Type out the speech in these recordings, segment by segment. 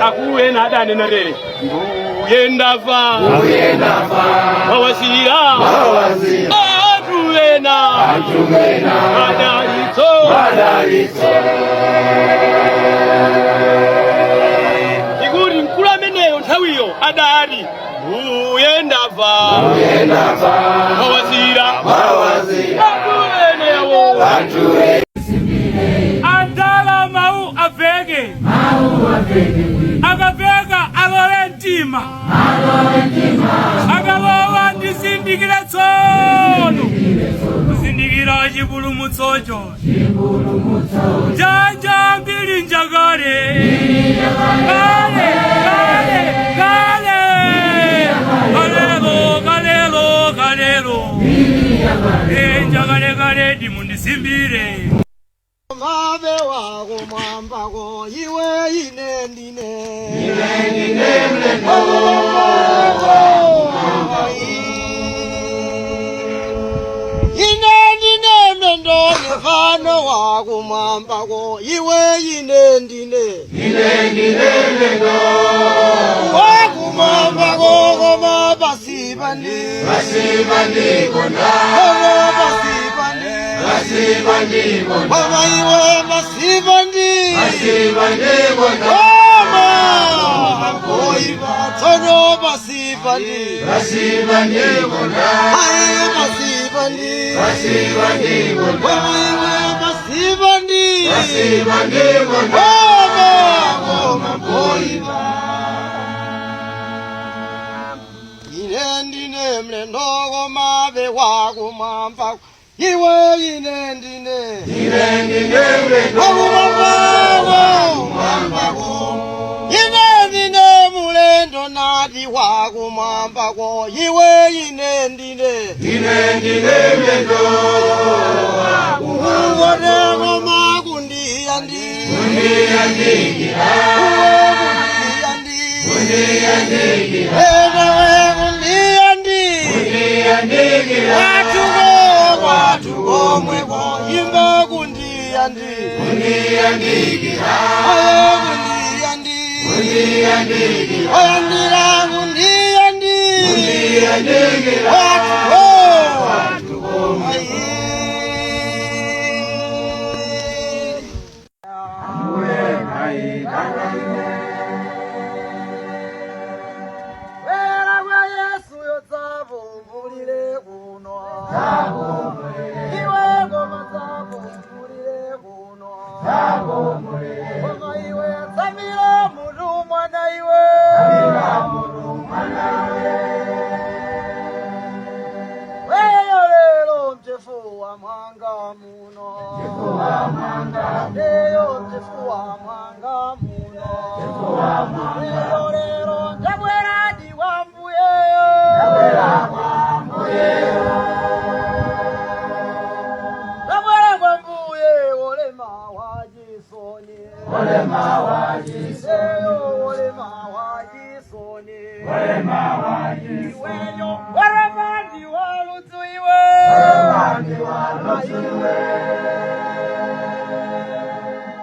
akuwe na dani na re yendava mawasira atuwena madalitso iguri nkula meneyo nthawiyo adali uyendava mawasira atuwenewo andala mau avege akavega alole ntima akalowa ndisindikira tsono kusindikira chipulumutsocho janja mbili njagale kalelo njagale dimundisimbire Mabe wako mwambako iwe inendine mendo nefano wako mwambako iwe inendine wako mwambako koma basibani kona Mama iwe masibandi Mama Koiba Tono basibandi Aye basibandi Mama iwe basibandi Mama Koiba Inendine mlendo mabe wako mampako Iwe inendine inendine mulendo nati wako mwambako iwe inendine mulendo uwoneko makundiyandi Omweko imba kundiyandi oyandira kundiyandi watu Wera kwa Yesu yotsavumulire kuno Koma iwe Samira muru mwana iwe Weyo lelo mchefu wa mwanga muno Leyo mchefu wa mwanga muno Leyo lelo njabwera diwa mbuyeyo Olema wajisoni Iweyo Warabandi walutu iwe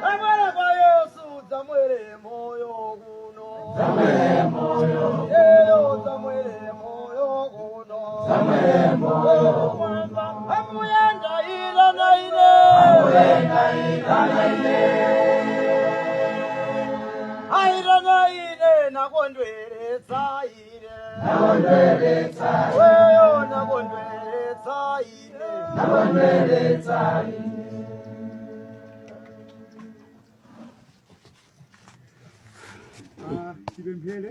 Amara kwa Yesu zamwele moyo kuno Eyo zamwele moyo kuno Mwamba Amuyenda ila na ile Airana ine nakondweretsa ine weyo nakondweretsa ine Sibemphele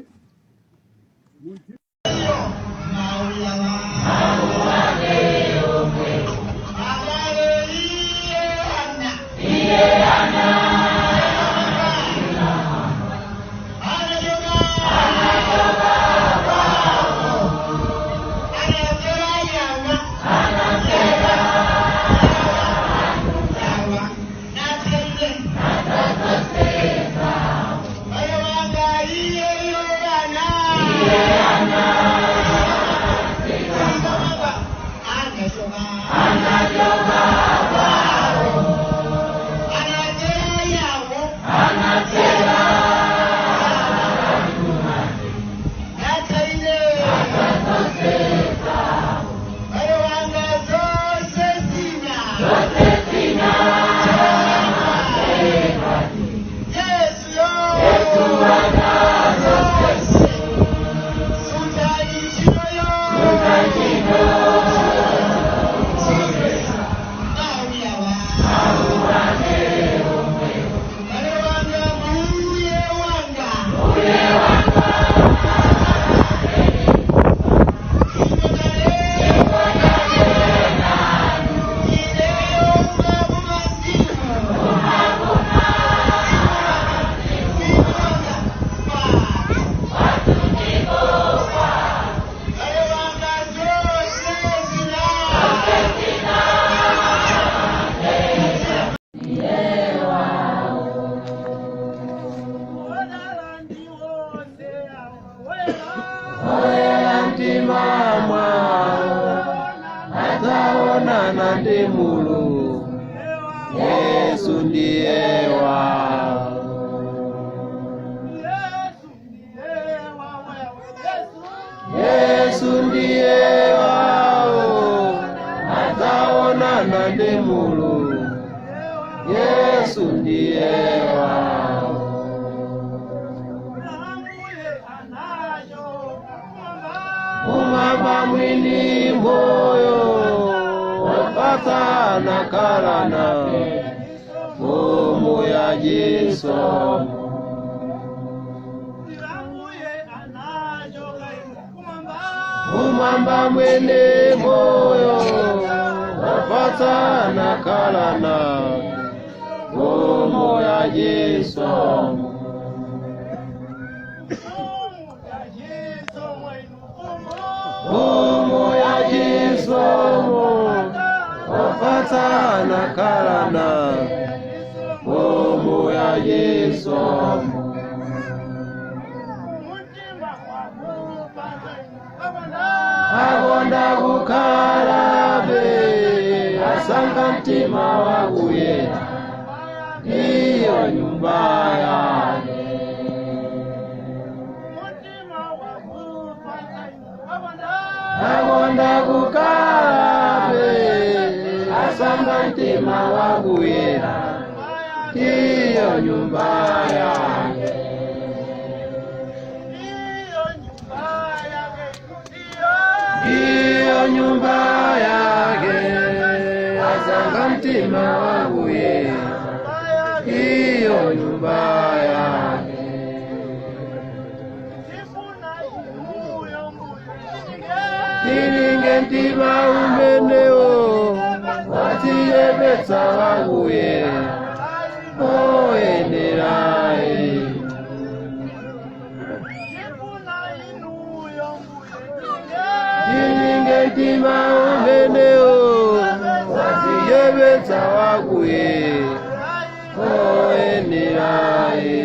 Ataonana ndi Mulungu. Yesu ndiye wao. Yesu ndiye wao. Ataonana ndi Mulungu. Yesu ndiye wao. Umama mwini moyo wapata nakalana fumu ya jiso. Umama mwini moyo wapata nakalana fumu ya jiso. Fumu ya jisomo wapata nakalana fumu ya jisomo. Agonda kukalabe asanga mtima waguye iyo nyumba yake. Agonda kukalabe asanga mtima waguye iyo nyumba yake. Iyo nyumba yake asanga mtima waguye iyo nyumba yake. Nininge ntima umeneo watiyebetsa waguye oenerae. Nininge ntima umeneo watiyebetsa waguye oenerae.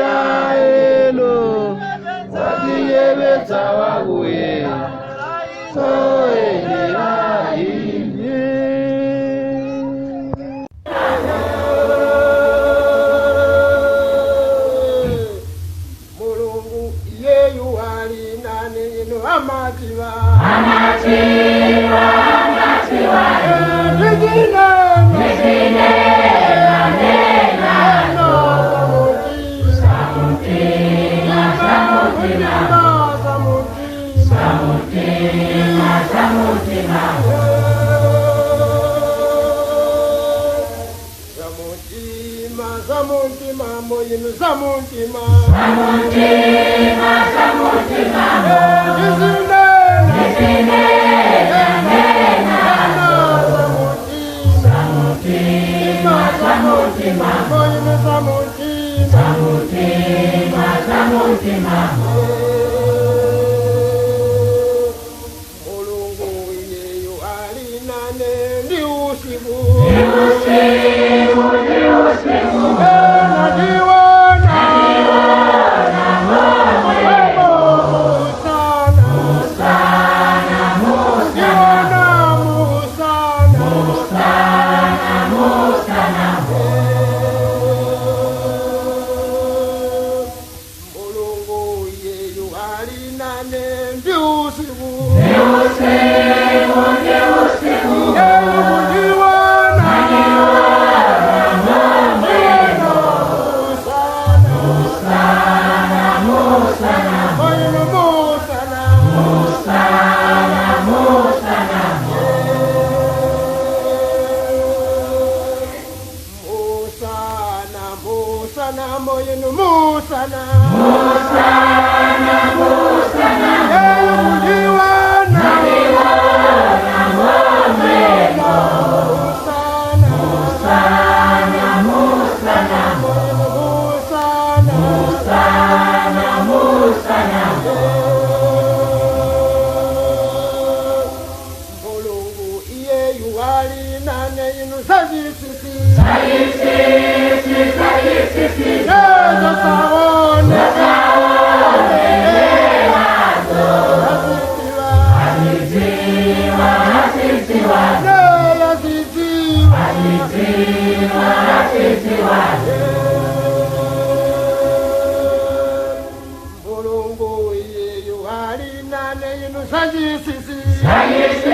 Oeneraeno watiyebetsa waguye oeneraine. Mulungu yeyu ali nane ino amatiwa Zamuntima moyinu zamuntima Mulungu yeyu ali nane ndi usiku. Mulungu Mulungu yeyu ali nane inu sajisisi Sajisi